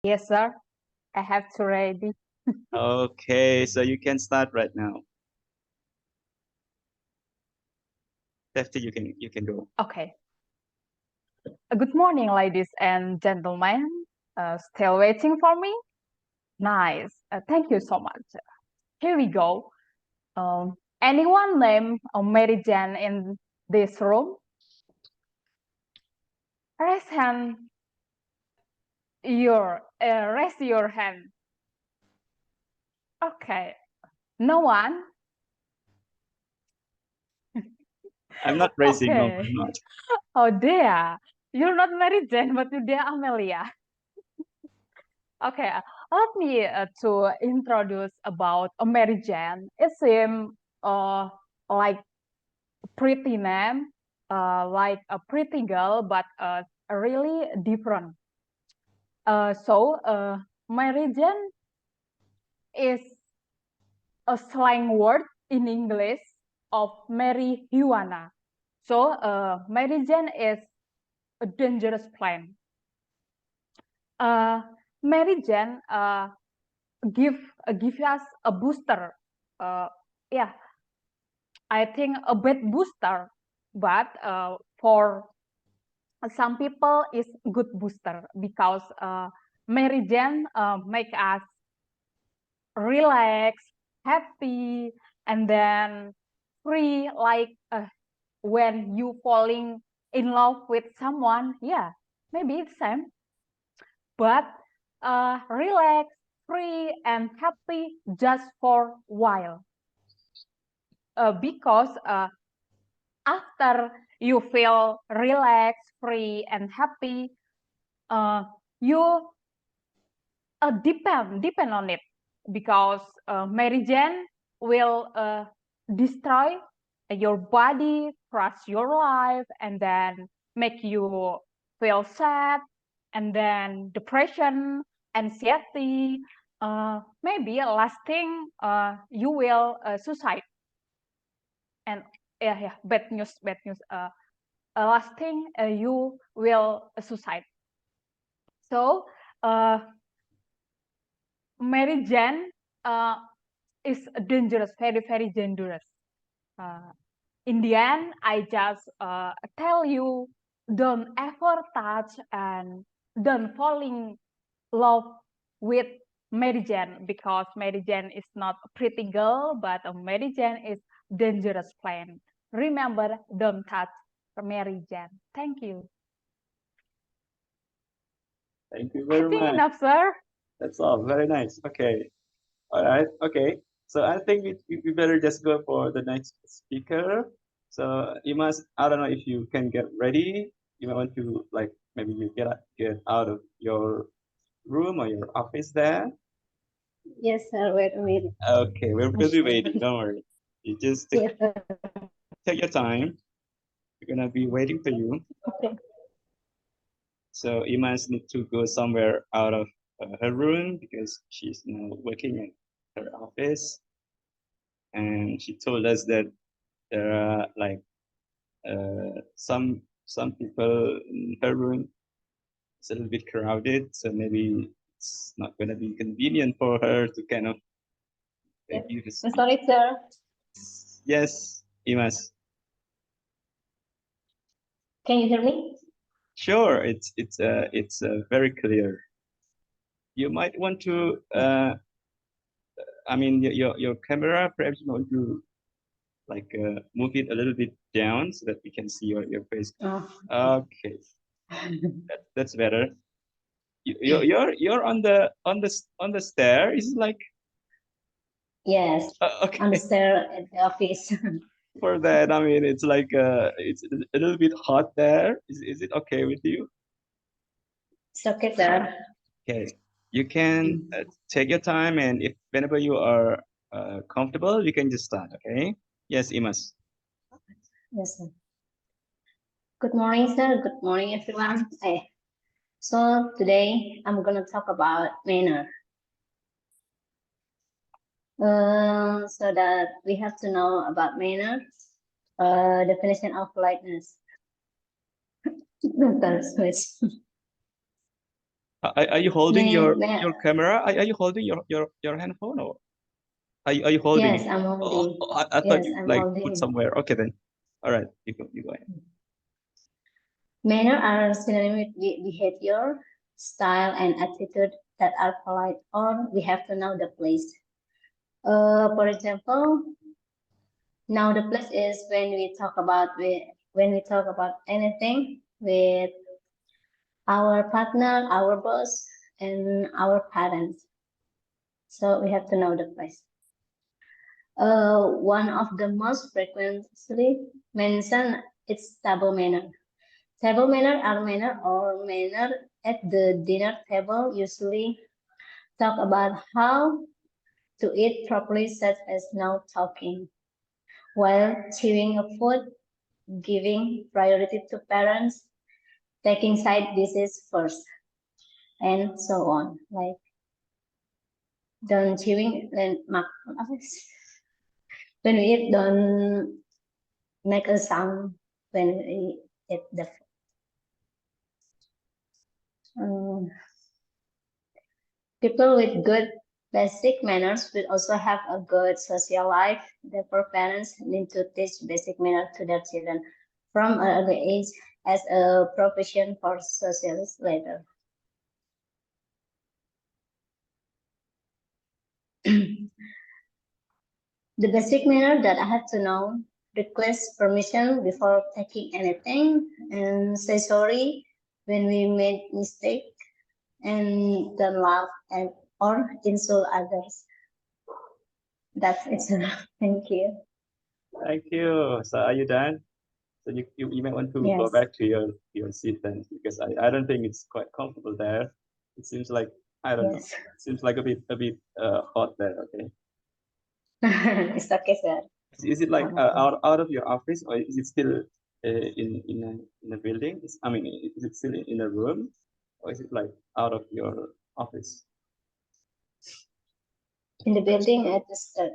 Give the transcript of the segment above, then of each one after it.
Yes, sir. I have to ready. Okay, so you can start right now. Safety, you can go. Okay. Good morning, ladies and gentlemen. Still waiting for me? Nice. Thank you so much. Here we go. Anyone named Mary Jane in this room? Raise hand. Raise your hand. Okay. No one. I'm not raising. No, Okay. I'm not. Oh, Dea. You're not Mary Jane, but you're Dea Amelia. Okay, let me to introduce about Mary Jane. It seems like pretty name, like a pretty girl, but really different. Mary Jane is a slang word in English of Mary Juana. So Mary Jane is a dangerous plant. Mary Jane give us a booster. Yeah, I think a bit booster, but for some people is good booster because Mary Jane make us relax, happy, and then free. Like when you falling in love with someone, yeah, maybe it's same, but relax, free, and happy just for a while. Because after you feel relaxed, free, and happy, you depend on it because Mary Jane will destroy your body, crush your life, and then make you feel sad, and then depression, anxiety, maybe lasting, you will suicide. And yeah, bad news. Lasting, you will suicide. So Mary Jane is dangerous, very dangerous. In the end, I just tell you, don't ever touch and don't fall in love with Mary Jane, because Mary Jane is not a pretty girl, but Mary Jane is dangerous plant. Remember, don't touch Mary Jane. Thank you. Thank you I very think much. enough, sir. That's all. Very nice. Okay. All right. Okay. So I think we better just go for the next speaker. So you must. I don't know if you can get ready. You might want to like maybe you get out of your room or your office there. Yes, sir. Wait a minute. Okay, we'll be waiting. Don't worry. You just Yes, sir. take your time. We're gonna be waiting for you. Okay. So you must need to go somewhere out of her room because she's now working in her office, and she told us that there are like some people in her room. It's a little bit crowded, so maybe it's not gonna be convenient for her to kind of give us. I'm sorry, sir. Yes, Imas. Can you hear me? Sure, it's very clear. You might want to I mean your camera perhaps you want to like move it a little bit down so that we can see your face. Oh. Okay, that's better. You're on the stair. Is it like Yes, okay? on the stair at the office. For that, I mean it's like it's a little bit hot there. Is it okay with you? It's okay, sir. Okay, you can take your time, and if whenever you are comfortable, you can just start. Okay. Yes, Imas. Yes, sir. Good morning, sir. Good morning, everyone. So today I'm gonna talk about manner. So that we have to know about manner. Definition of politeness. Are you holding May, your camera? Are you holding your handphone, or are you holding yes, it? I'm holding. I thought Yes, you I'm like holding put it. somewhere. Okay then. All right, you go ahead. Manner are synonymous with behavior, style, and attitude that are polite, or we have to know the place. For example, now the place is when we talk about anything with our partner, our boss, and our parents. So we have to know the place. One of the most frequently mentioned is table manner. Table manner are manner at the dinner table, usually talk about how to eat properly, such as no talking while chewing a food, giving priority to parents, taking side dishes first, and so on. Like don't chewing then when we eat, don't make a sound when we eat the food. People with good basic manners will also have a good social life. Therefore, parents need to teach basic manners to their children from an early age as a profession for socialists later. The basic manner that I have to know: request permission before taking anything, and say sorry when we made mistake, and don't laugh or insult others. That's it. Thank you. Thank you. So are you done? So you might want to go Yes. back to your seat then, because I don't think it's quite comfortable there. It seems like, I don't know. Yes. Seems like a bit hot there. Okay. It's okay, sir. Is it like Okay. out of your office, or is it still in a building? I mean, is it still in a room, or is it like out of your office? In the building at the start,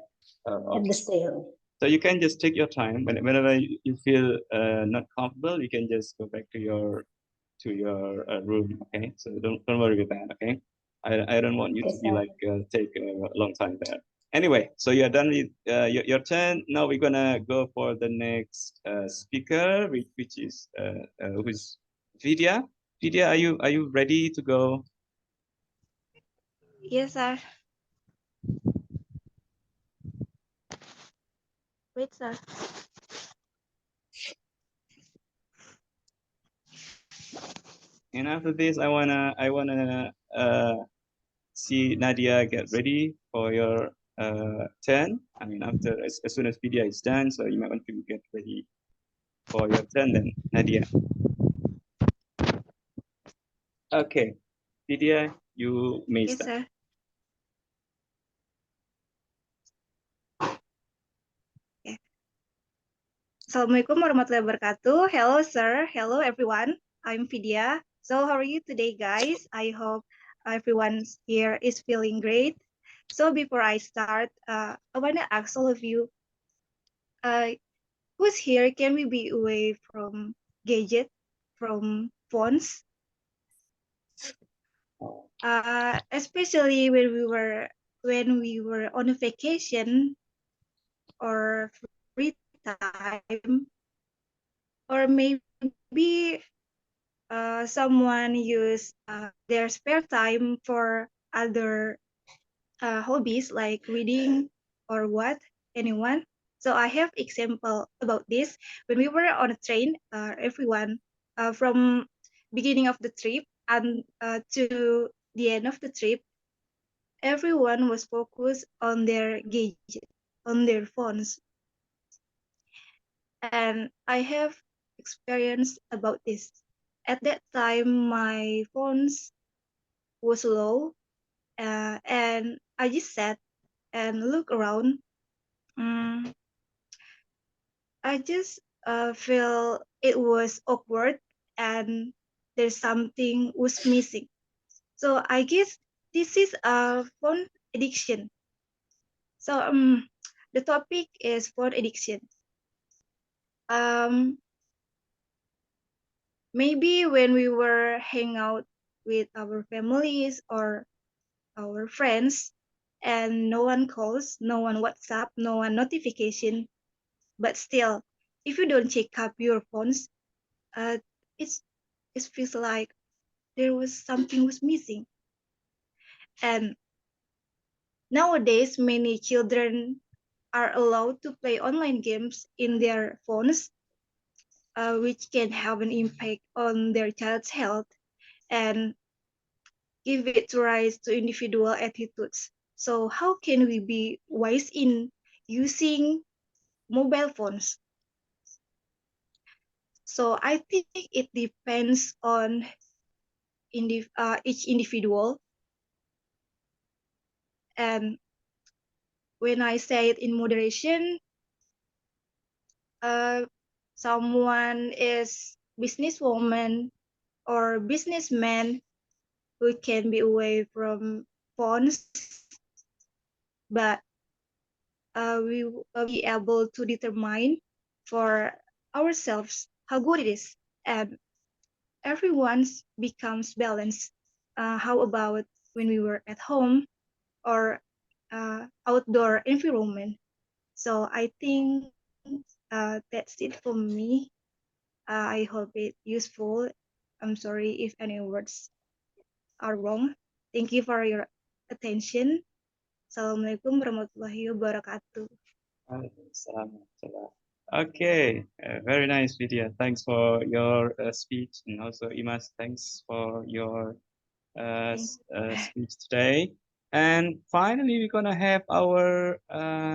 at Okay. the stair. So you can just take your time. Whenever you feel not comfortable, you can just go back to your room. Okay. So don't worry with that. Okay. I don't want you Okay, to be sir. like take a long time there. Anyway, so you're done with your turn. Now we're gonna go for the next speaker, which is who's Vidya. Vidya, are you ready to go? Yes, sir. Wait, sir. And after this, I wanna see Nadia get ready for your turn. I mean, after as soon as Vidya is done, so you might want to get ready for your turn then, Nadia. Okay, Vidya, you may Yes, start. sir. Okay. Assalamualaikum warahmatullahi wabarakatuh. Hello, sir. Hello, everyone. I'm Vidya. So, how are you today, guys? I hope everyone here is feeling great. So, before I start, I want to ask all of you, who's here? Can we be away from gadget, from phones? Especially when we were on a vacation or free time, or maybe someone use their spare time for other hobbies like reading or what, anyone. So I have example about this. When we were on a train, everyone from beginning of the trip and to the end of the trip, everyone was focused on their gadget, on their phones. And I have experience about this. At that time, my phones was low, and I just sat and look around. Mm, I just feel it was awkward and there's something was missing. So I guess this is a phone addiction. So the topic is phone addiction. Um, maybe when we were hang out with our families or our friends, and no one calls, no one WhatsApp, no one notification. But still, if you don't check up your phones, uh, it's it feels like there was something was missing. And nowadays, many children are allowed to play online games in their phones, which can have an impact on their child's health and give it rise to individual attitudes. So how can we be wise in using mobile phones? So I think it depends on each individual. And when I say it in moderation, someone is businesswoman or businessman who can be away from phones, but we will be able to determine for ourselves how good it is, and everyone's becomes balanced. How about when we were at home or outdoor environment? So I think that's it for me. I hope it useful. I'm sorry if any words are wrong. Thank you for your attention. Assalamualaikum warahmatullahi wabarakatuh. Okay, very nice video. Thanks for your speech, and also Imas, thanks for your speech today. And finally, we're gonna have our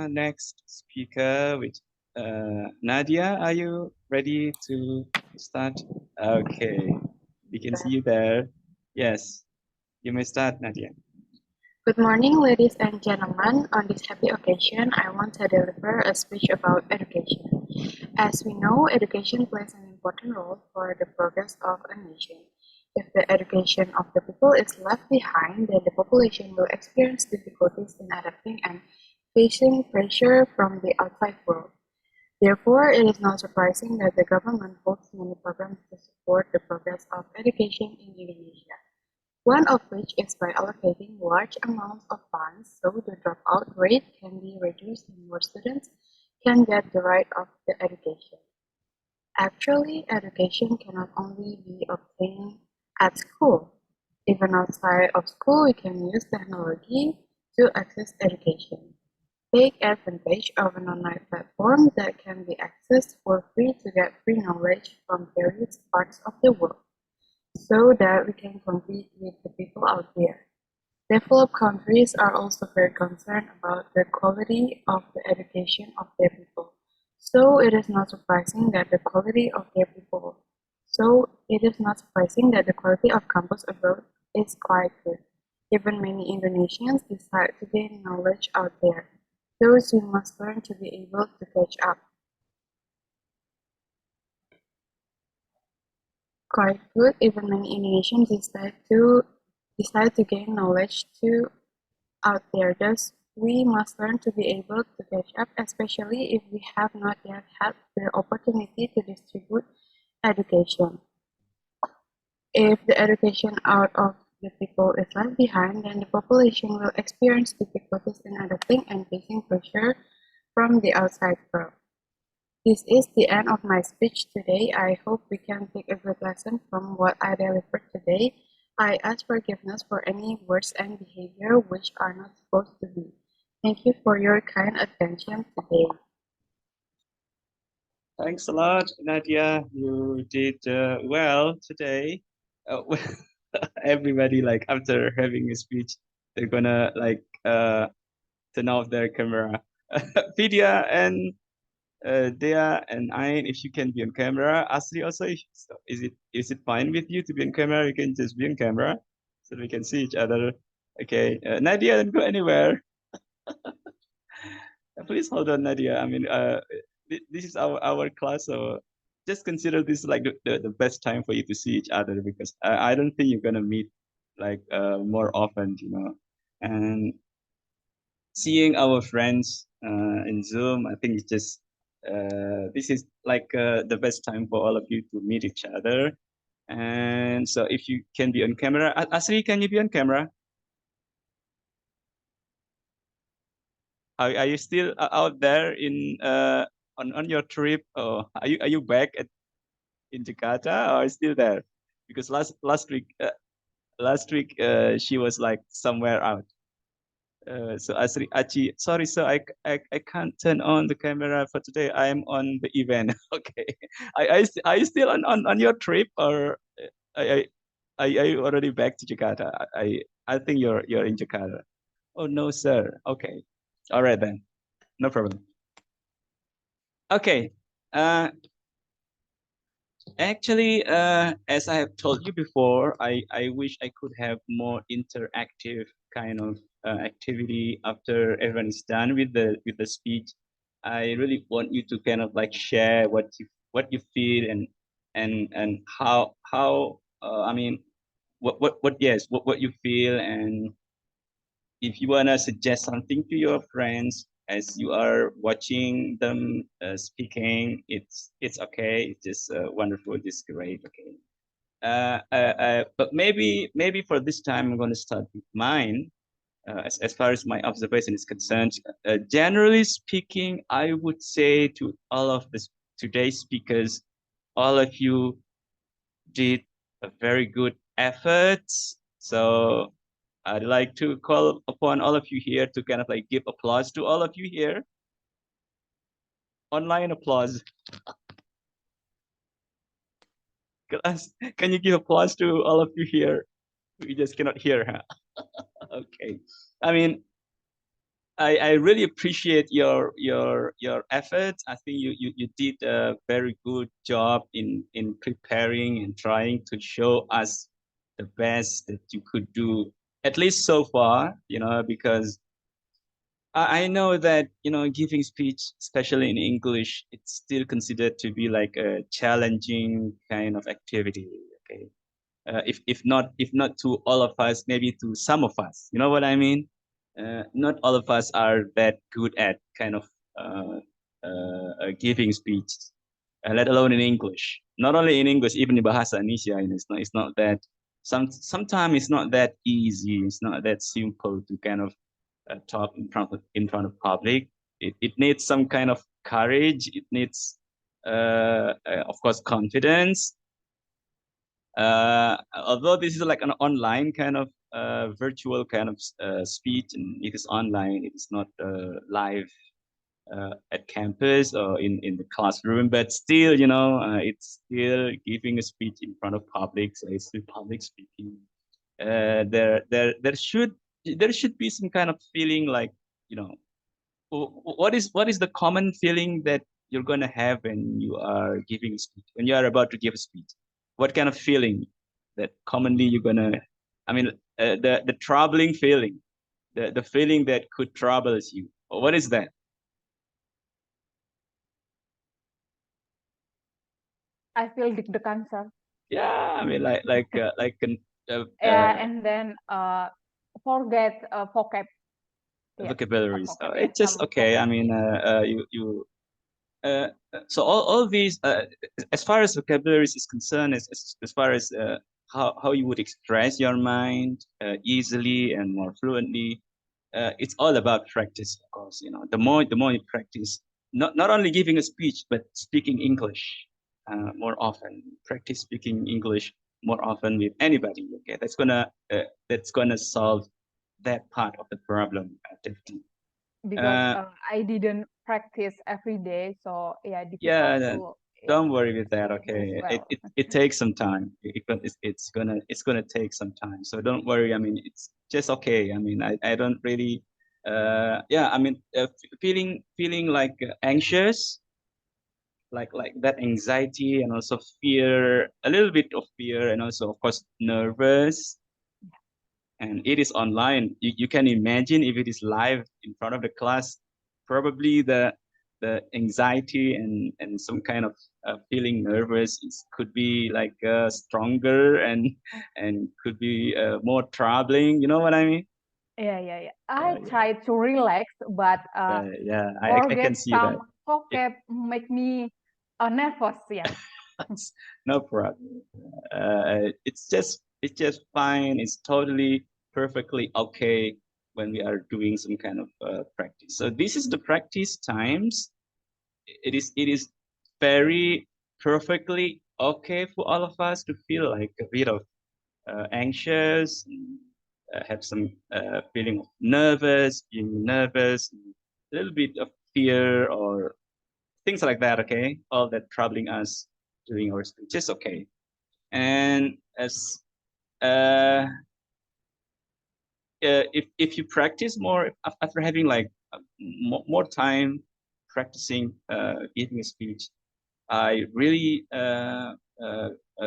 next speaker, which Nadia. Are you ready to start? Okay, we can see you there. Yes, you may start, Nadia. Good morning, ladies and gentlemen. On this happy occasion, I want to deliver a speech about education. As we know, education plays an important role for the progress of a nation. If the education of the people is left behind, then the population will experience difficulties in adapting and facing pressure from the outside world. Therefore, it is not surprising that the government holds many programs to support the progress of education in Indonesia. One of which is by allocating large amounts of funds so the dropout rate can be reduced and more students can get the right of the education. Actually, education cannot only be obtained at school. Even outside of school, we can use technology to access education. Take advantage of an online platform that can be accessed for free to get free knowledge from various parts of the world, so that we can compete with the people out there. Developed countries are also very concerned about the quality of the education of their people. So it is not surprising that the quality of campus abroad is quite good. Even many Indonesians decide to gain knowledge out there. Those who must learn to be able to catch up. Quite good. Even many Indonesians decide to gain knowledge too out there. Thus, we must learn to be able to catch up, especially if we have not yet had the opportunity to distribute education. If the education out of the people is left behind, then the population will experience difficulties in adapting and facing pressure from the outside world. This is the end of my speech today. I hope we can take a good lesson from what I delivered today. I ask forgiveness for any words and behavior which are not supposed to be. Thank you for your kind attention today. Thanks a lot, Nadia. You did well today. Everybody, like, after having a speech, they're gonna like turn off their camera. Vidya and Dea and Ain, if you can be on camera. Asri also, is it fine with you to be on camera? You can just be on camera so we can see each other. Okay, Nadia, don't go anywhere. Please hold on, Nadia. I mean, this is our class, so just consider this like the best time for you to see each other, because I don't think you're gonna meet like more often, you know. And seeing our friends in Zoom, I think it's just this is like the best time for all of you to meet each other. And so if you can be on camera, Asri, can you be on camera? Are you still out there in on your trip, or are you back in Jakarta, or still there? Because last week she was like somewhere out. So Asri Achi, sorry, sir, I can't turn on the camera for today. I am on the event. Okay, are you still on your trip, or are you already back to Jakarta? I think you're in Jakarta. Oh no, sir. Okay, all right then, no problem. Okay. Actually, as I have told you before, I wish I could have more interactive kind of activity after everyone is done with the speech. I really want you to kind of like share what you feel and how I mean what you feel, and if you wanna suggest something to your friends as you are watching them speaking, it's okay. It's just wonderful. It's great. Okay. But maybe for this time I'm going to start with mine. As far as my observation is concerned, generally speaking, I would say to all of this today's speakers, all of you did a very good efforts. So I'd like to call upon all of you here to kind of like give applause to all of you here. Online applause. Class, can you give applause to all of you here? We just cannot hear, huh? Okay. I mean, I really appreciate your efforts. I think you did a very good job in preparing and trying to show us the best that you could do, at least so far, because I know that, giving speech, especially in English, it's still considered to be like a challenging kind of activity. Okay. If not to all of us, maybe to some of us. You know what I mean? Not all of us are that good at kind of giving speech, let alone in English. Not only in English, even in Bahasa Indonesia, it's not that. Sometimes it's not that easy. It's not that simple to kind of talk in front of public. It needs some kind of courage. It needs, of course, confidence. Although this is like an online kind of virtual kind of speech, and it is online, it is not live at campus or in the classroom, but still, it's still giving a speech in front of public, so it's still public speaking. There should be some kind of feeling like, what is the common feeling that you're going to have when you are giving a speech, when you are about to give a speech? What kind of feeling that commonly you're going to, I mean, the troubling feeling, the feeling that could trouble you? What is that? I feel deg-degan, sir. Yeah, I mean, And then forget vocab. Yeah, vocabularies. vocab, It's just some okay. I vocab. mean, so all these, as far as vocabularies is concerned, as far as how you would express your mind easily and more fluently, it's all about practice, of course. The more you practice, not only giving a speech, but speaking English more often. Practice speaking English more often with anybody. Okay, that's gonna solve that part of the problem, definitely. Because I didn't practice every day, so yeah, Yeah, difficult to don't worry with that. do Okay, well. it takes some time. It's gonna take some time. So don't worry. I mean, it's just okay. I mean, I don't really. Yeah. I mean, feeling like anxious, like that anxiety, and also fear, a little bit of fear, and also of course nervous. And it is online. You can imagine if it is live in front of the class, probably the anxiety and some kind of feeling nervous could be like stronger and could be more troubling. You know what I mean? Yeah. I Yeah, try to relax, but yeah. I can forget see that. some vocab make me nervous. Yeah. No problem. It's just fine. It's totally perfectly okay when we are doing some kind of practice. So this is the practice times. It is very perfectly okay for all of us to feel like a bit of anxious, have some feeling of being nervous, a little bit of fear or things like that. Okay, all that troubling us during our speech is okay. And as if you practice more after having like more time practicing giving a speech, I really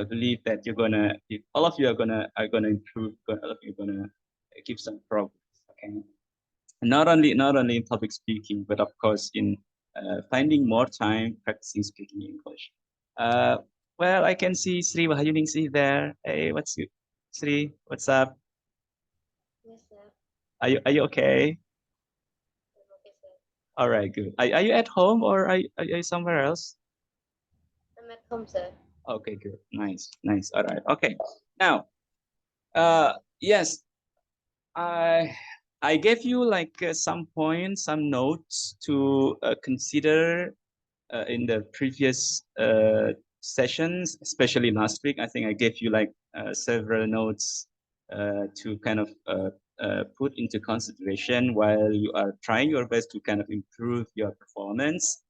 believe that all of you are gonna improve. All of you are gonna give some progress. Okay, not only in public speaking, but of course in finding more time practicing speaking English. Well, I can see Sri Wahayuningsih there. Hey, what's you, Sri? What's up? Yes, sir. Are you okay? Okay, sir. All right, good. Are you at home or are you somewhere else? I'm at home, sir. Okay, good. Nice. All right. Okay. Now, yes, I gave you like some points, some notes to consider in the previous sessions, especially last week. I think I gave you like several notes to kind of put into consideration while you are trying your best to kind of improve your performance.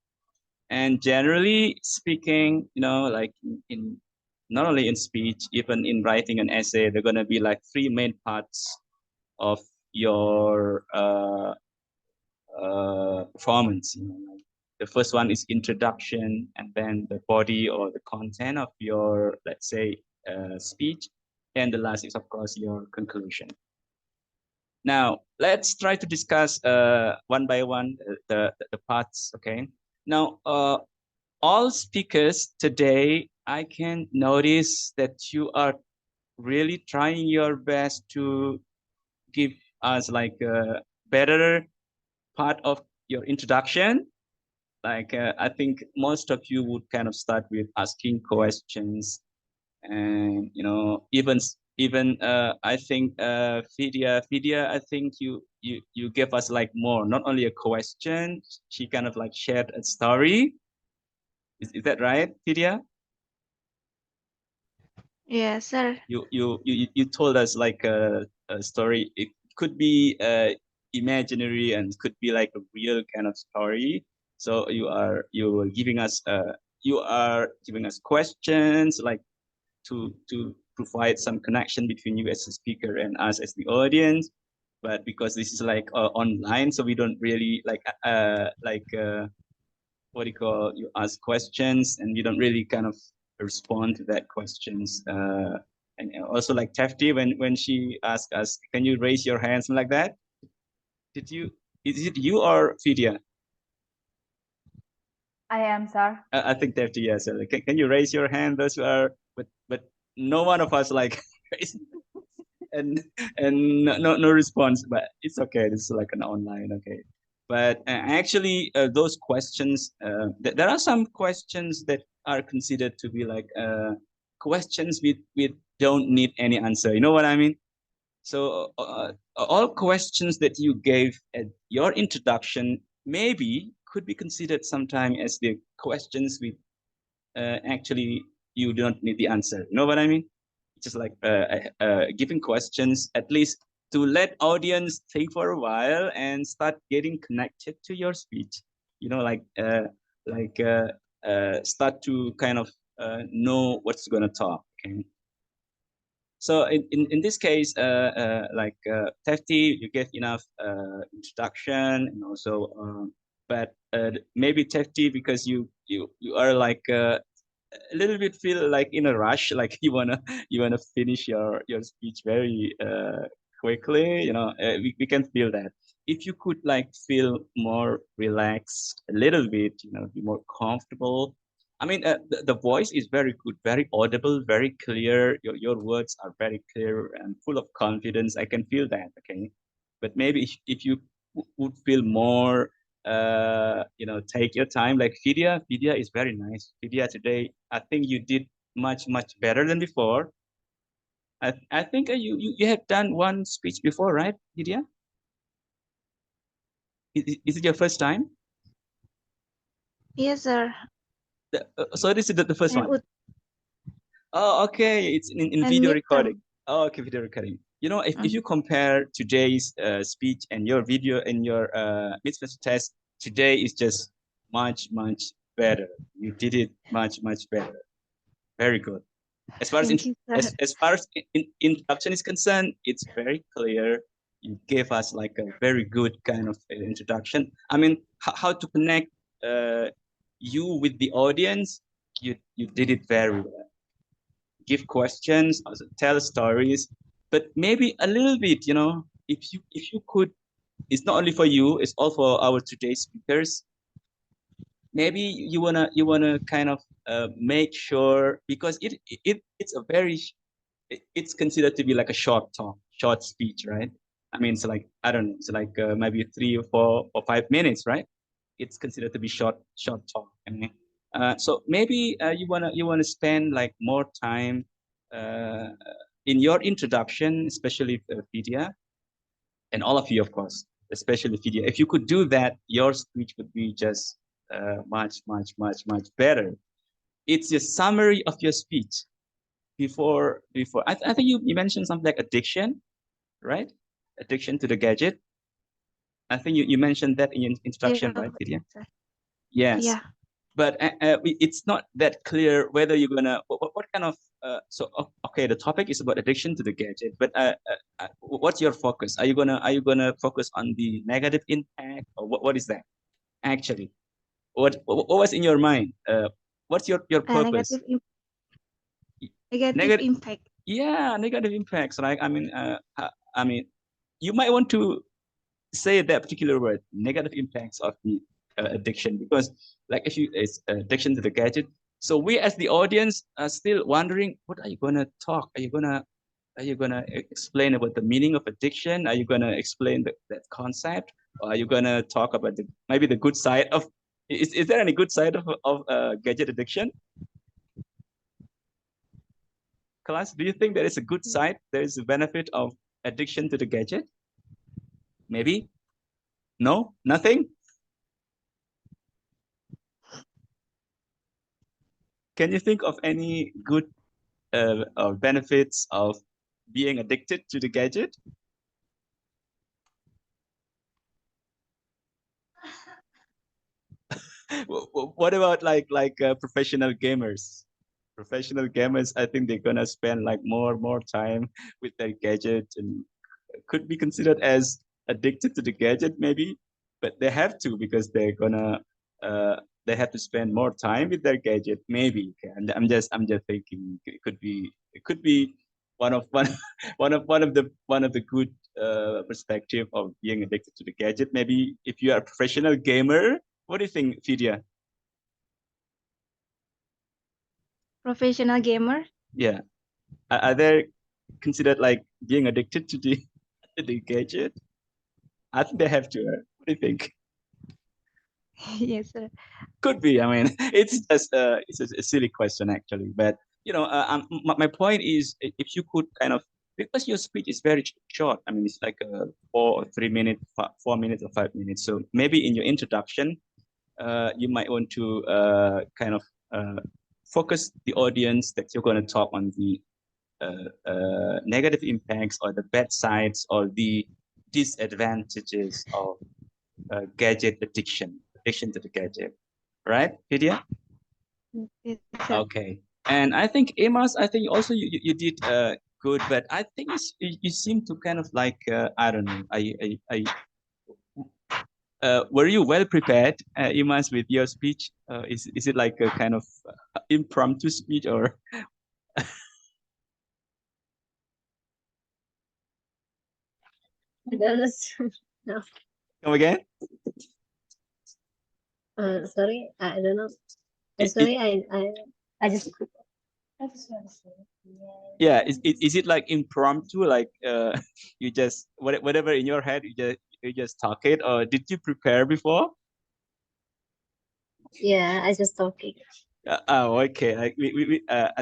And generally speaking, like in not only in speech, even in writing an essay, there are going to be like three main parts of your performance. Like the first one is introduction, and then the body or the content of your, let's say, speech, and the last is of course your conclusion. Now let's try to discuss one by one the parts. Okay. Now all speakers today, I can notice that you are really trying your best to give us like a better part of your introduction. Like I think most of you would kind of start with asking questions, and even I think Vidya, I think you gave us like more, not only a question. She kind of like shared a story. Is that right, Vidya? Yes, sir. You told us like a story. It could be imaginary and could be like a real kind of story. So you are giving us questions like to provide some connection between you as a speaker and us as the audience. But because this is like online, so we don't really like what do you call, you ask questions and you don't really kind of respond to that questions. And also like Tefti, when she asked us, can you raise your hands like that? Is it you or Vidya? I am, sir. I think Tefti, yes. Can you raise your hand? Those who are, but no one of us like and no response, but it's okay. This is like an online, okay. But actually, those questions, there are some questions that are considered to be like questions we don't need any answer. You know what I mean? So all questions that you gave at your introduction maybe could be considered sometime as the questions we actually you don't need the answer. You know what I mean? Just like giving questions at least to let audience think for a while and start getting connected to your speech. Start to kind of know what's going to talk. Okay. So in this case, Tefti, you gave enough introduction, and also, but maybe Tefti, because you are like a little bit feel like in a rush, like you wanna finish your speech very quickly. We can feel that. If you could like feel more relaxed a little bit, be more comfortable. I mean, the voice is very good, very audible, very clear. Your words are very clear and full of confidence. I can feel that. Okay, but maybe if you would feel more take your time. Like Vidya is very nice. Vidya, today, I think you did much better than before. I think you have done one speech before, right, Vidya? Is it your first time? Yes, sir. So this is the first And one. Oh, okay. It's in and video midterm. recording. Oh, okay, video recording. If you compare today's speech and your video and your midterm test, today is just much better. You did it much better. Very good. As far as Thank you, sir. as far as introduction is concerned, it's very clear. You gave us like a very good kind of introduction. I mean, how to connect you with the audience. You did it very well. Give questions, also tell stories, but maybe a little bit. If you could, it's not only for you, it's all for our today's speakers. Maybe you wanna kind of make sure, because it's a very it's considered to be like a short talk, short speech, right? I mean, it's like, I don't know, it's like maybe 3 or 4 or 5 minutes, right? It's considered to be short talk. I mean, so maybe you wanna spend like more time uh, in your introduction, especially Vidya, and all of you, of course, especially Vidya. If you could do that, your speech would be just much better. It's a summary of your speech before. I think you mentioned something like addiction, right? Addiction to the gadget. I think you mentioned that in your introduction, right, Vidya? Sir. Yes. Yeah. But it's not that clear whether you're gonna what kind of okay, the topic is about addiction to the gadget, but what's your focus? Are you gonna focus on the negative impact, or what is that actually? What was in your mind? What's your purpose? Negative impact. Yeah, negative impacts, right? I mean, you might want to say that particular word, negative impacts of the addiction, because like if you it's addiction to the gadget. So we as the audience are still wondering, what are you gonna talk? Are you gonna explain about the meaning of addiction? Are you gonna explain that concept? Or are you gonna talk about maybe the good side of? Is there any good side of gadget addiction? Class, do you think there is a good side? There is a benefit of addiction to the gadget? Maybe? No? Nothing? Can you think of any good or benefits of being addicted to the gadget? What about like professional gamers? Professional gamers, I think they're gonna spend like more time with their gadget, and could be considered as addicted to the gadget maybe, but they have to, because uh, they have to spend more time with their gadget maybe. Okay, I'm just thinking it could be one one of the good perspective of being addicted to the gadget. Maybe if you are a professional gamer, what do you think, Vidya? Professional gamer. Yeah, are they considered like being addicted to the to the gadget? I think they have to. What do you think? Yes, sir. Could be. I mean, it's a silly question actually, but my point is, if you could kind of, because your speech is very short. I mean, it's like 4 or 3 minutes, 4 minutes or 5 minutes. So maybe in your introduction, you might want to kind of focus the audience that you're going to talk on the negative impacts or the bad sides or the disadvantages of gadget addiction to the gadget, right, Vidya? Yes, sir. Okay. And I think Amos, I think also you did good, but I think you seem to kind of like I don't know. Were you well prepared, Amos, with your speech? Is it like a kind of impromptu speech, or? No. Come again? Sorry, I don't know. It- Sorry, I just. Yeah, is it like impromptu, like you just whatever in your head, you just talk it, or did you prepare before? Yeah, I just talking. Oh, okay.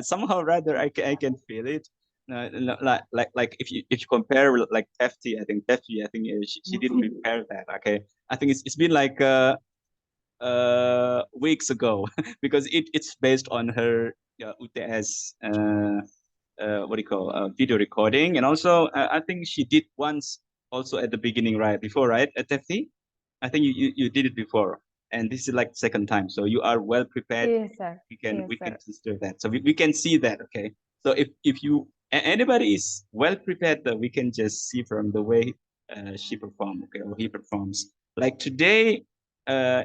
Somehow rather I can feel it. No, like if you compare like Tefty, I think she did prepare that. Okay, I think it's been like weeks ago because it's based on her UTS what do you call video recording, and also I think she did once also at the beginning, right before, right, at Tefty. I think you did it before, and this is like second time, so you are well prepared. Yes, sir. We can Yes, we can sir. consider that, so we can see that. Okay, so if you anybody is well prepared, though, we can just see from the way she perform, okay, or he performs. Like today,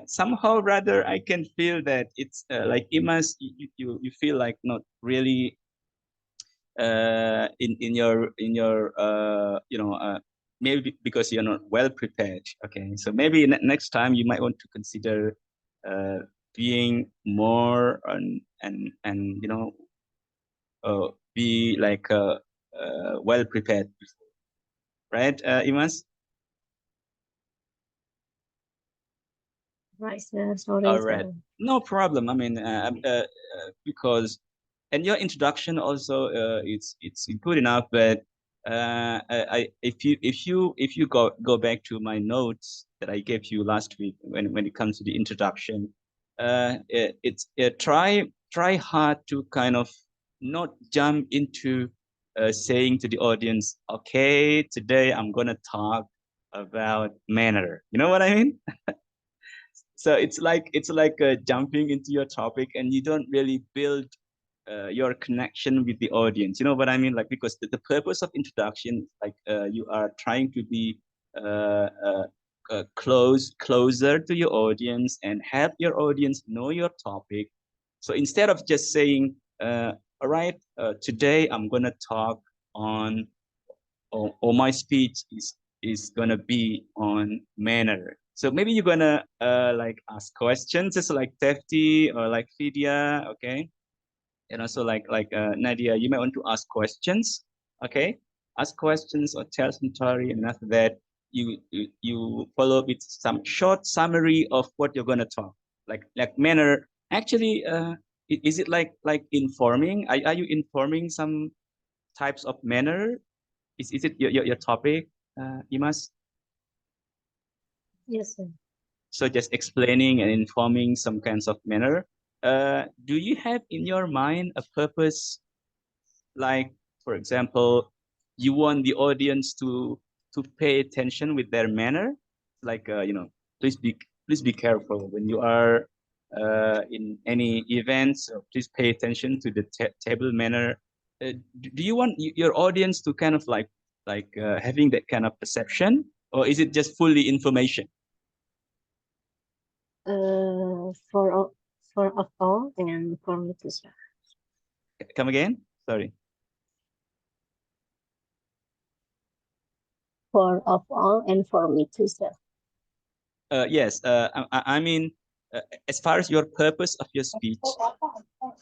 somehow rather I can feel that it's like Imas, you feel like not really in your maybe because you're not well prepared. Okay, so maybe next time you might want to consider uh, being more and be like well prepared, right, Imas? Right, sir. Sorry, All right, sir. no problem. I mean, because and your introduction also it's good enough, but if you go back to my notes that I gave you last week when it comes to the introduction, it's try hard to kind of not jump into saying to the audience, okay, today I'm gonna talk about manner. You know what I mean? So it's like jumping into your topic and you don't really build your connection with the audience. You know what I mean? Like, because the purpose of introduction, like you are trying to be closer to your audience and help your audience know your topic. So instead of just saying, all right, today I'm gonna talk on, or my speech is gonna be on manner. So maybe you're gonna like ask questions, just like Tefty or like Fidia, okay? And also like Nadia, you might want to ask questions, okay? Ask questions or tell some story, and after that, you follow with some short summary of what you're gonna talk. Like manner. Actually, is it like informing? Are you informing some types of manner? Is it your topic, Imas? Yes, sir. So just explaining and informing some kinds of manner. Do you have in your mind a purpose, like, for example, you want the audience to pay attention with their manner? Like, please be careful when you are in any events. Please pay attention to the table manner. Do you want your audience to kind of like having that kind of perception, or is it just fully information? For of all and for me to share. Come again? Sorry. For of all and for me to share. Yes. I mean, as far as your purpose of your speech,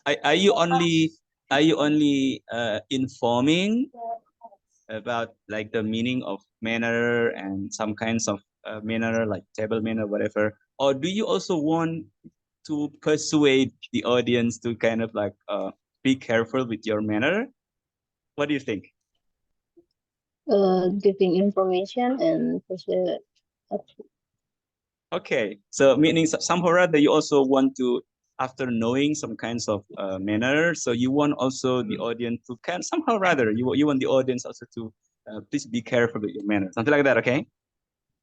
are you only informing about like the meaning of manner and some kinds of manner, like table manner, whatever, or do you also want to persuade the audience to kind of like be careful with your manner? What do you think? Giving information and pursue. Okay, so meaning somehow or other you also want to, after knowing some kinds of manner, so you want also the audience to can somehow or other you want the audience also to please be careful with your manner, something like that. Okay.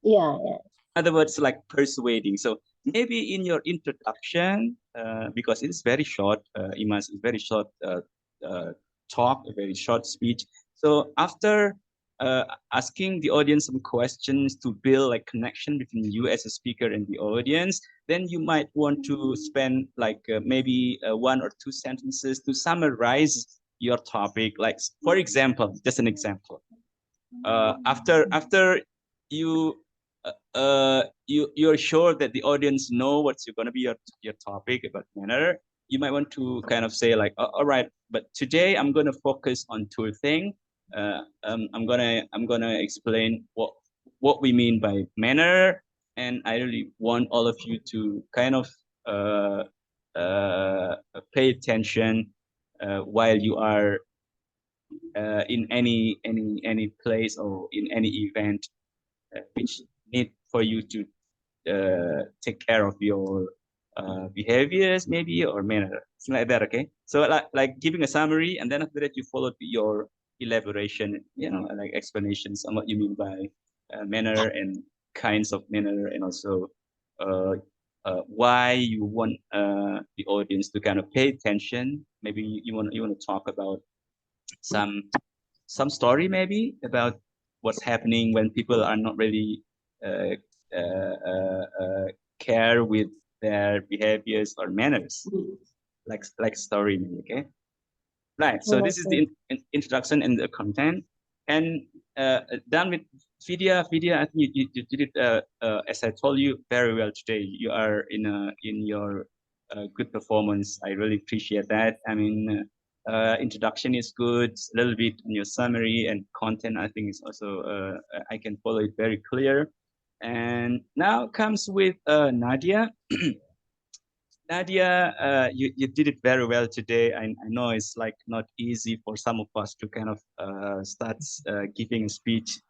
Yeah, yeah. Other words, like persuading. So maybe in your introduction, because it is very short, Imas is very short talk, a very short speech. So after asking the audience some questions to build like connection between you as a speaker and the audience, then you might want to spend like maybe one or two sentences to summarize your topic. Like, for example, just an example. After you you're sure that the audience know what's going to be your topic about manner, you might want to kind of say like, all right, but today I'm going to focus on two things. I'm gonna explain what we mean by manner, and I really want all of you to kind of pay attention while you are in any place or in any event which need for you to take care of your behaviors maybe or manner, something like that. Okay, so like giving a summary, and then after that you follow your elaboration, like explanations on what you mean by manner and kinds of manner, and also why you want the audience to kind of pay attention. Maybe you want to talk about some story maybe about what's happening when people are not really uh, uh, uh, uh, care with their behaviors or manners, like story maybe. Okay, right. So this is the introduction and the content, and done with Vidya. I think you did it as I told you very well today. You are in your good performance. I really appreciate that. I mean, introduction is good. A little bit on your summary and content, I think is also I can follow it very clear. And now comes with Nadia. Nadia, you did it very well today. I know it's like not easy for some of us to kind of start giving a speech.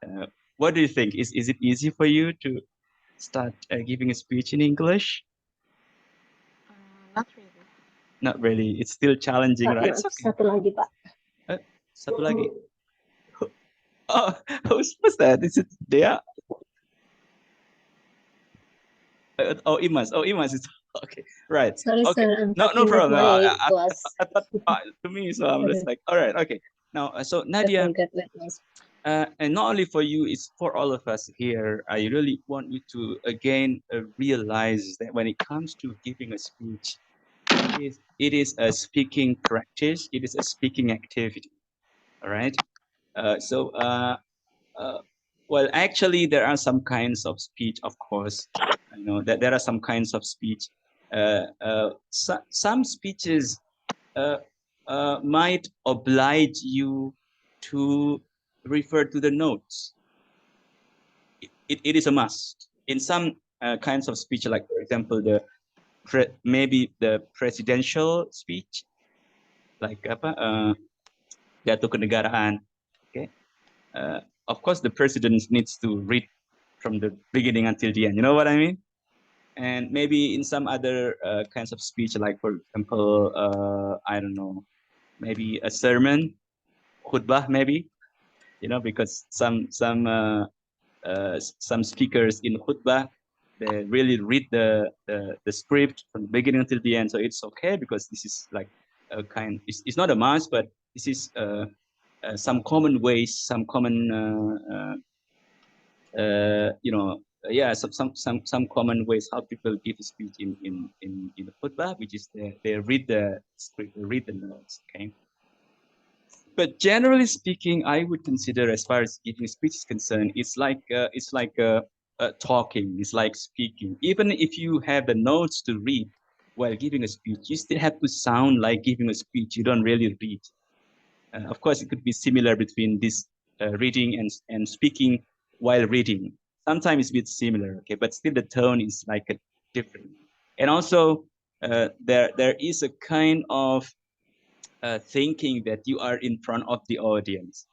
What do you think? Is it easy for you to start giving a speech in English? Not really. Not really. It's still challenging, right? It's okay. Satu lagi, Pak. Satu lagi. Oh, who's that? Is it Dea? Oh, Imas. Oh, Imas. It's okay. Right. Sorry, Okay. sir. I'm No talking with problem. No, my boss. I thought to me, so I'm just like, all right, okay. Now, so Nadia, Forgot with my and not only for you, it's for all of us here. I really want you to again realize that when it comes to giving a speech, it is a speaking practice. It is a speaking activity. All right. So, well, actually, there are some kinds of speech, of course. I know that there are some kinds of speech. Some speeches might oblige you to refer to the notes. It is a must. In some kinds of speech, like for example, maybe the presidential speech, like apa, pidato kenegaraan. Okay, of course, the president needs to read from the beginning until the end. You know what I mean? And maybe in some other kinds of speech, like for example, I don't know, maybe a sermon, khutbah, maybe, because some speakers in khutbah, they really read the script from the beginning until the end. So it's okay because this is like a kind. It's not a must, but this is some common ways, some common yeah, some common ways how people give a speech in the khutbah, which is they read the script, they read the notes. Okay. But generally speaking, I would consider, as far as giving speech is concerned, it's like talking. It's like speaking. Even if you have the notes to read while giving a speech, you still have to sound like giving a speech. You don't really read. Of course, it could be similar between this reading and speaking while reading. Sometimes it's a bit similar, okay, but still the tone is like a different. And also, there is a kind of thinking that you are in front of the audience.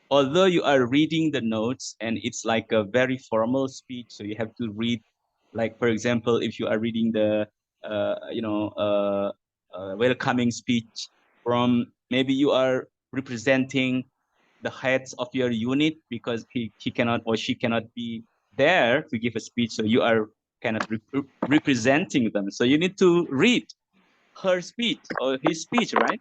Although you are reading the notes and it's like a very formal speech, so you have to read, like for example, if you are reading the welcoming speech from, maybe you are representing the heads of your unit because he cannot or she cannot be there to give a speech, so you are kind of representing them, so you need to read her speech or his speech, right?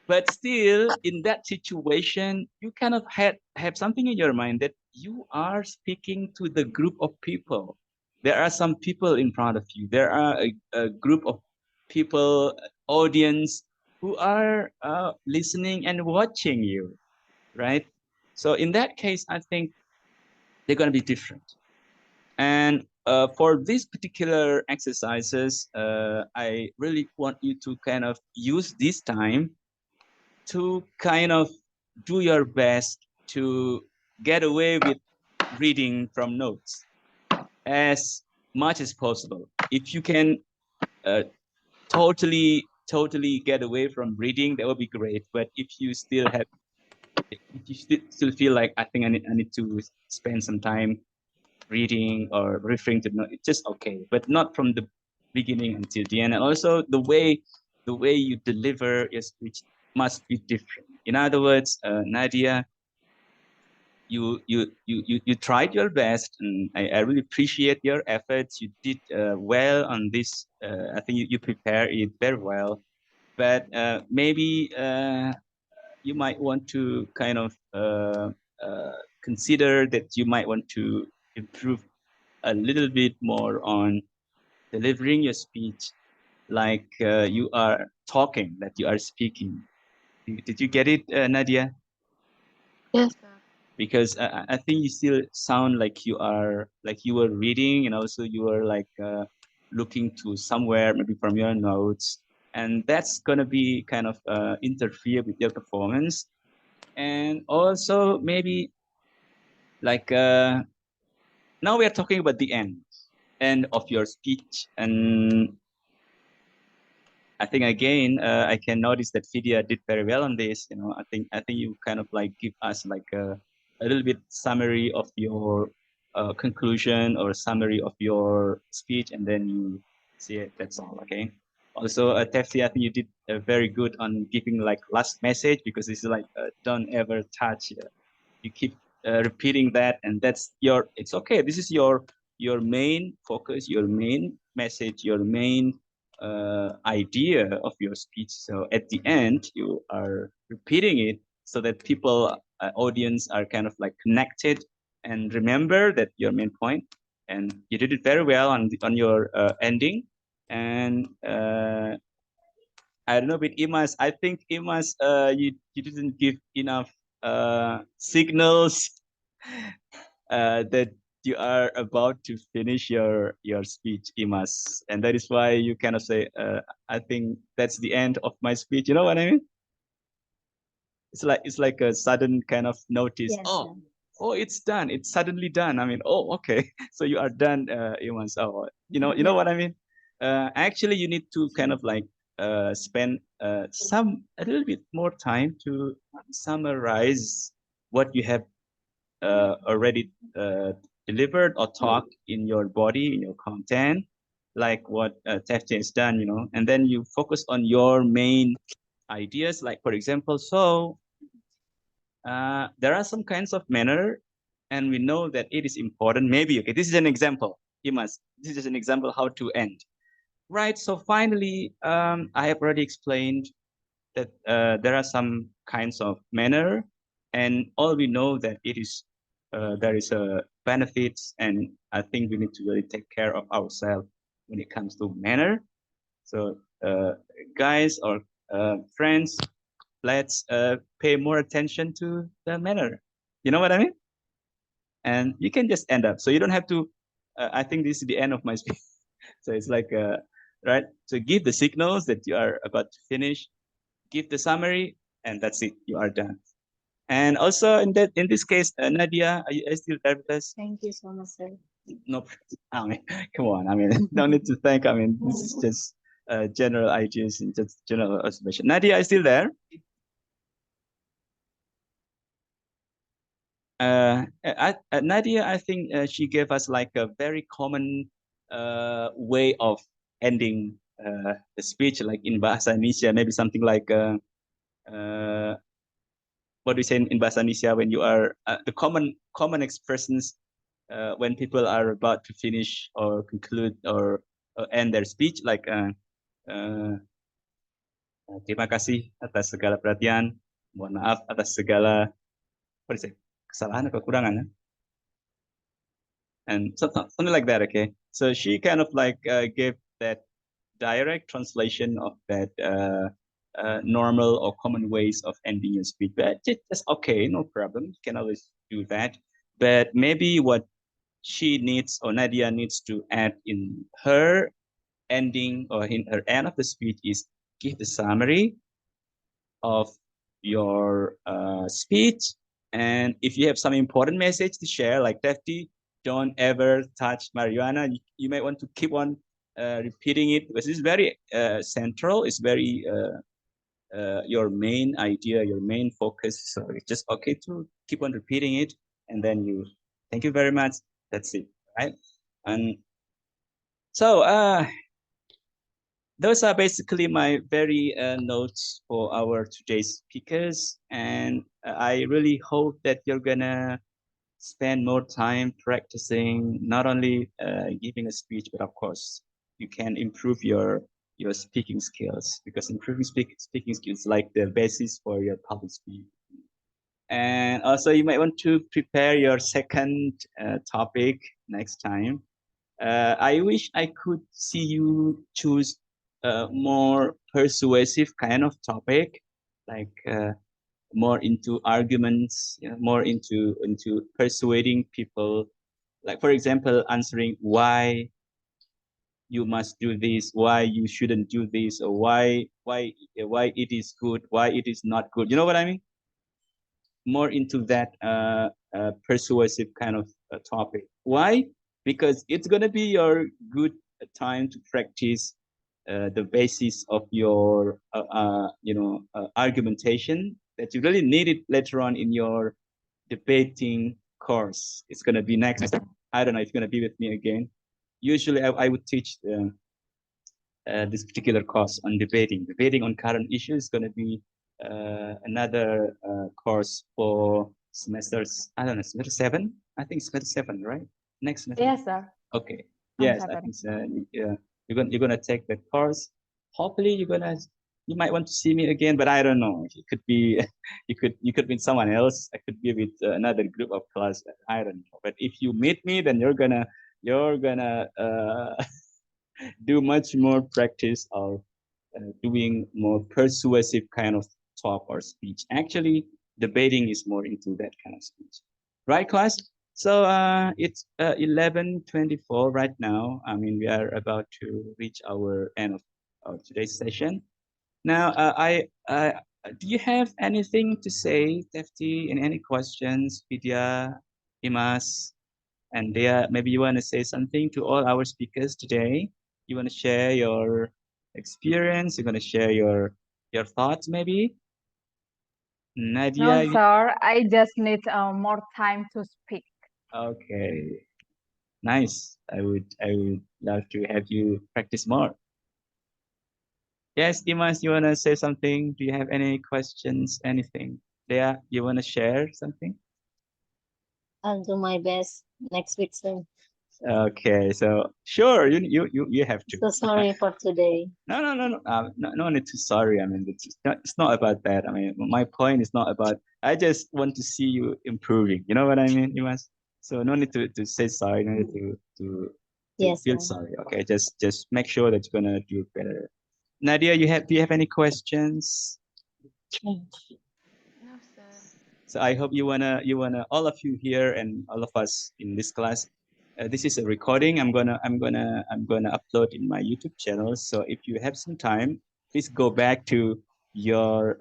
But still, in that situation, you kind of have something in your mind that you are speaking to the group of people. There are some people in front of you. There are a group of people, audience, who are listening and watching you, right? So in that case, I think they're going to be different. And for these particular exercises, I really want you to kind of use this time to kind of do your best to get away with reading from notes as much as possible. If you can totally get away from reading, that would be great. But if you still feel like, I think I need to spend some time reading or referring to, it's just okay, but not from the beginning until the end. And also the way you deliver your speech must be different. In other words, Nadia, you tried your best, and I really appreciate your efforts. You did well on this. I think you prepare it very well, but maybe you might want to kind of consider that you might want to improve a little bit more on delivering your speech like you are talking, that you are speaking. Did you get it, Nadia? Yes, sir. Because I think you still sound like you were reading, and also you were like looking to somewhere, maybe from your notes, and that's gonna be kind of interfere with your performance. And also maybe like now we are talking about the end of your speech, and I think again, I can notice that Vidya did very well on this. I think you kind of like give us like a little bit summary of your conclusion or summary of your speech, and then you see it. That's all. Okay. Also, Tefti, I think you did very good on giving like last message, because it's like don't ever touch. You keep repeating that, and that's it's okay. This is your main focus, your main message, your main idea of your speech. So at the end, you are repeating it so that people, audience, are kind of like connected and remember that your main point. And you did it very well on your ending. And I don't know, with Imas, I think Imas, you didn't give enough signals that you are about to finish your speech, Imas, and that is why you kind of say, I think that's the end of my speech. You know what I mean? It's like a sudden kind of notice. Yes, Oh, yes. oh, it's done. It's suddenly done. I mean, oh, okay. So you are done, Imas. Oh, you know what I mean? Actually, you need to kind of like spend a little bit more time to summarize what you have already delivered or talked in your body, in your content, like what Tefti has done, and then you focus on your main ideas. Like, for example, so there are some kinds of manner, and we know that it is important. Maybe, okay, this is an example. This is just an example how to end. Right, so finally, I have already explained that there are some kinds of manner, and all we know that it is there is a benefits, and I think we need to really take care of ourselves when it comes to manner. So guys or friends, let's pay more attention to the manner. You know what I mean? And you can just end up. So you don't have to. I think this is the end of my speech. So it's like right. So give the signals that you are about to finish. Give the summary, and that's it. You are done. And also in this case, Nadia, are you still there with us? Thank you so much, sir. No, I mean, come on. I mean, no need to thank. I mean, this is just general ideas and just general observation. Nadia is still there. Nadia, I think she gave us like a very common way of ending the speech, like in Bahasa Indonesia, maybe something like what do you say in Bahasa Indonesia when you are the common expressions when people are about to finish or conclude or end their speech, like uh, terima kasih atas segala perhatian, mohon maaf atas segala what do you say, kesalahan atau kekurangan, and something like that. Okay, so she kind of like gave that direct translation of that normal or common ways of ending your speech. But just okay, no problem. You can always do that. But maybe what she needs or Nadia needs to add in her ending or in her end of the speech is give the summary of your speech. And if you have some important message to share, like Tefti, don't ever touch marijuana. You may want to keep on repeating it because it's very central. It's very your main idea, your main focus. So it's just okay to keep on repeating it, and then you. Thank you very much. That's it, right? And so those are basically my very notes for our today's speakers, and I really hope that you're gonna spend more time practicing, not only giving a speech, but of course you can improve your speaking skills, because improving speaking skills is like the basis for your public speaking. And also you might want to prepare your second topic next time. I wish I could see you choose a more persuasive kind of topic, like more into arguments, you know, more into persuading people. Like for example, answering why you must do this, why you shouldn't do this, or why it is good, why it is not good. You know what I mean? More into that persuasive kind of topic. Why? Because it's gonna be your good time to practice the basis of your argumentation that you really need it later on in your debating course. It's gonna be next. I don't know if you're gonna be with me again. Usually, I would teach this particular course on debating. Debating on current issues is gonna be another course for semesters. I don't know, semester 7. I think semester 7, right? Next semester. Yes, sir. Okay. I'm Yes, I seven. think so. Yeah, you're gonna take that course. Hopefully, you might want to see me again, but I don't know. It could be, you could meet someone else. I could be with another group of class. I don't know. But if you meet me, then you're gonna do much more practice of doing more persuasive kind of talk or speech. Actually, debating is more into that kind of speech, right, class? So it's 11:24 right now. I mean, we are about to reach our end of today's session. Now, do you have anything to say, Tefti, and any questions, Vidya, Imas, and Dea? Maybe you want to say something to all our speakers today. You want to share your experience. You want to share your thoughts, maybe. Nadia. No, sir. I just need more time to speak. Okay, nice. I would love to have you practice more. Yes, Dimas, you want to say something? Do you have any questions? Anything? Dea, you want to share something? I'll do my best next week, sir. Okay, so sure, you have to. So sorry for today. No need to sorry. I mean, it's not about that. I mean, my point is not about. I just want to see you improving. You know what I mean, Dimas? So no need to say sorry. No need to Yes, feel sir. sorry. Okay, just make sure that you're gonna do better. Nadia, do you have any questions? No, sir. So I hope you wanna all of you here and all of us in this class. This is a recording. I'm gonna upload in my YouTube channel. So if you have some time, please go back to your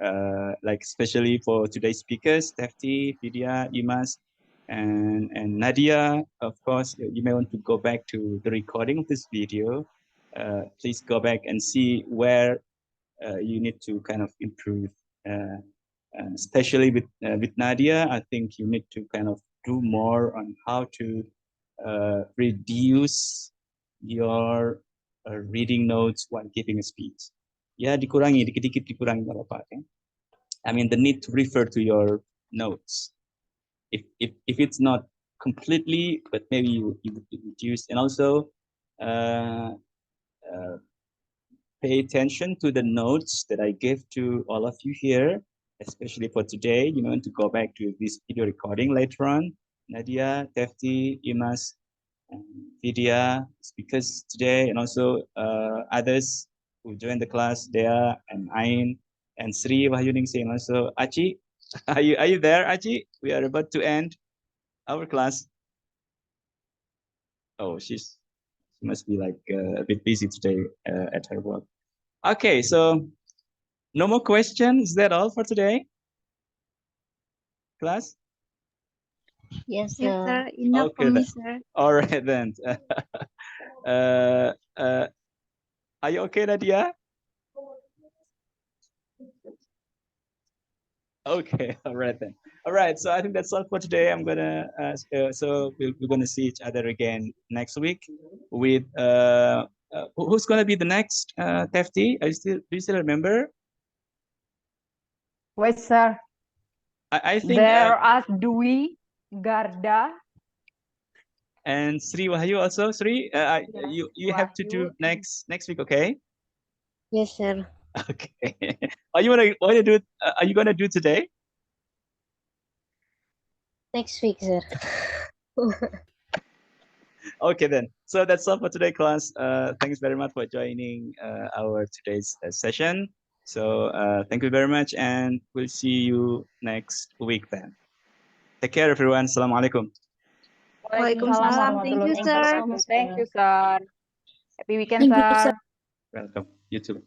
like especially for today's speakers, Tefti, Vidya, Imas, and Nadia. Of course, you may want to go back to the recording of this video. Please go back and see where you need to kind of improve. Especially with Nadia, I think you need to kind of do more on how to reduce your reading notes while giving a speech. Ya, dikurangi, dikit-dikit dikurangi nggak apa-apa. Okay? I mean, the need to refer to your notes. If it's not completely, but maybe you reduce, and also pay attention to the notes that I gave to all of you here, especially for today. You want to go back to this video recording later on. Nadia, Tefti, Imas, and Vidya, speakers today, and also others who joined the class, Dea and Ain, and Sri Wahyuningsi, and also Achi. Are you there, Achi? We are about to end our class. Oh, she must be like a bit busy today at her work. Okay, so no more questions. Is that all for today, class? Yes, Yes, sir. sir. Enough Okay for me, then. sir. All right then. Are you okay, Nadia? Okay, all right then. All right, so I think that's all for today. I'm gonna so we're gonna see each other again next week with who's gonna be the next Tefty? Do you still remember? Wait, sir. I think There are Dwi, Garda. and Sri Wahyu also. Sri, you have to do Wahyu. next week, okay? Yes, sir. Okay. Are you do? Are you gonna do today? Next week, sir. Okay then. So that's all for today, class. Thanks very much for joining our today's session. So thank you very much, and we'll see you next week then. Take care, everyone. Assalamualaikum. Waalaikumsalam. Thank you, sir. Thank you, sir. Happy weekend, Thank you, sir. sir. Welcome. You too.